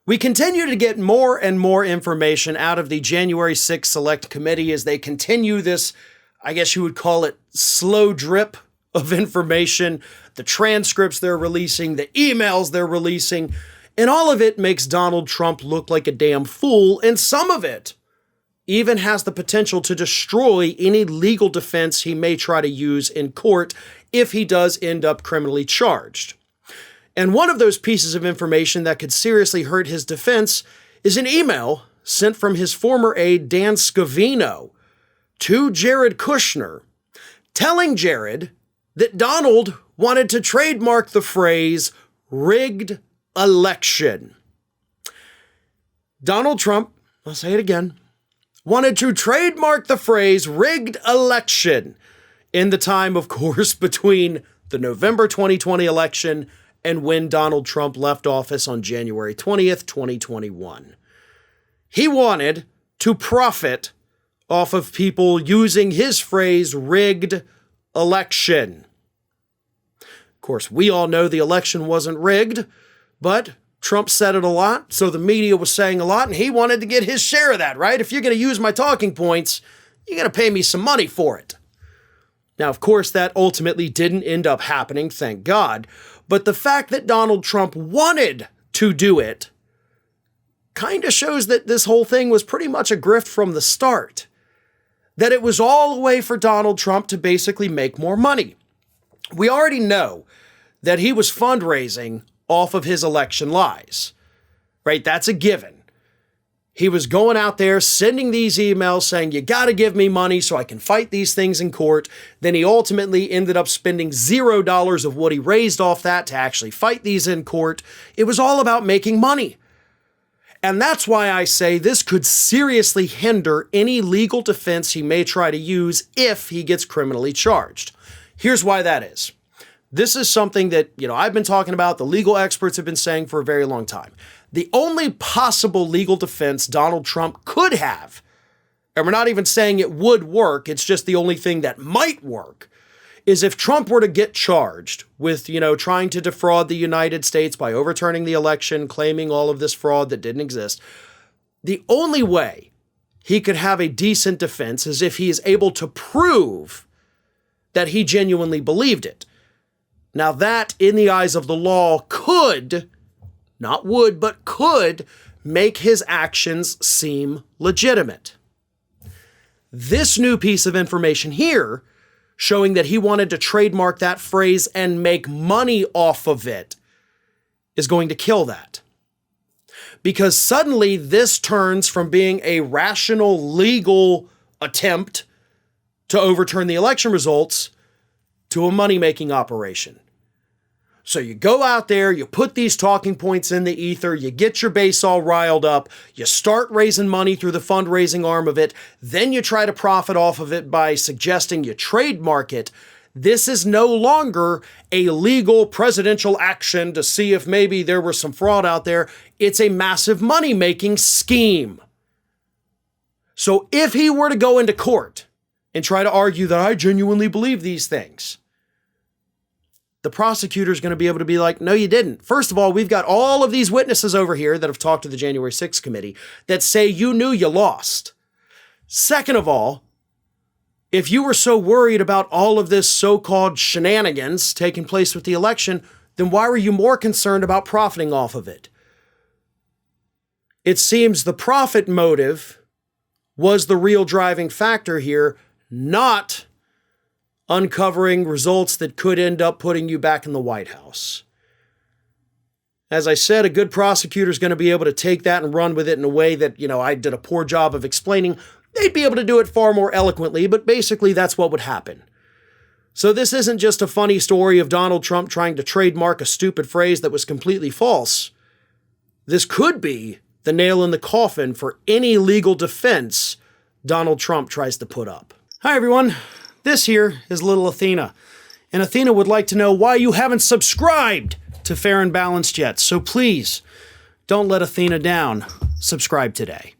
We continue to get more and more information out of the January 6th Select Committee as they continue this, I guess you would call it, slow drip of information, the transcripts they're releasing, the emails they're releasing, and all of it makes Donald Trump look like a damn fool, and some of it even has the potential to destroy any legal defense he may try to use in court if he does end up criminally charged. And one of those pieces of information that could seriously hurt his defense is an email sent from his former aide Dan Scavino to Jared Kushner, telling Jared that Donald wanted to trademark the phrase rigged election. Donald Trump, I'll say it again, wanted to trademark the phrase rigged election in the time, of course, between the November 2020 election and when Donald Trump left office on January 20th, 2021. He wanted to profit off of people using his phrase rigged election. Of course, we all know the election wasn't rigged, but Trump said it a lot, so the media was saying a lot, and he wanted to get his share of that, right? If you're going to use my talking points, you're going to pay me some money for it. Now, of course, that ultimately didn't end up happening, thank God, but the fact that Donald Trump wanted to do it kind of shows that this whole thing was pretty much a grift from the start. That it was all a way for Donald Trump to basically make more money. We already know that he was fundraising off of his election lies, right? That's a given. He was going out there sending these emails saying, you got to give me money so I can fight these things in court. Then he ultimately ended up spending $0 of what he raised off that to actually fight these in court. It was all about making money. And that's why I say this could seriously hinder any legal defense he may try to use if he gets criminally charged. Here's why that is. This is something that, I've been talking about, the legal experts have been saying for a very long time. The only possible legal defense Donald Trump could have, and we're not even saying it would work, it's just the only thing that might work, is if Trump were to get charged with, trying to defraud the United States by overturning the election, claiming all of this fraud that didn't exist. The only way he could have a decent defense is if he is able to prove that he genuinely believed it. Now that, in the eyes of the law, could, not would, but could make his actions seem legitimate. This new piece of information here, showing that he wanted to trademark that phrase and make money off of it, is going to kill that. Because suddenly this turns from being a rational legal attempt to overturn the election results to a money-making operation. So you go out there, you put these talking points in the ether, you get your base all riled up, you start raising money through the fundraising arm of it, then you try to profit off of it by suggesting you trademark it. This is no longer a legal presidential action to see if maybe there was some fraud out there. It's a massive money-making scheme. So if he were to go into court and try to argue that I genuinely believe these things, the prosecutor's going to be able to be like, no, you didn't. First of all, we've got all of these witnesses over here that have talked to the January 6th committee that say you knew you lost. Second of all, if you were so worried about all of this so-called shenanigans taking place with the election, then why were you more concerned about profiting off of it? It seems the profit motive was the real driving factor here, not uncovering results that could end up putting you back in the White House. As I said, a good prosecutor is going to be able to take that and run with it in a way that, I did a poor job of explaining. They'd be able to do it far more eloquently, but basically that's what would happen. So this isn't just a funny story of Donald Trump trying to trademark a stupid phrase that was completely false. This could be the nail in the coffin for any legal defense Donald Trump tries to put up. Hi, everyone. This here is little Athena, and Athena would like to know why you haven't subscribed to Fair and Balanced yet. So please, don't let Athena down. Subscribe today.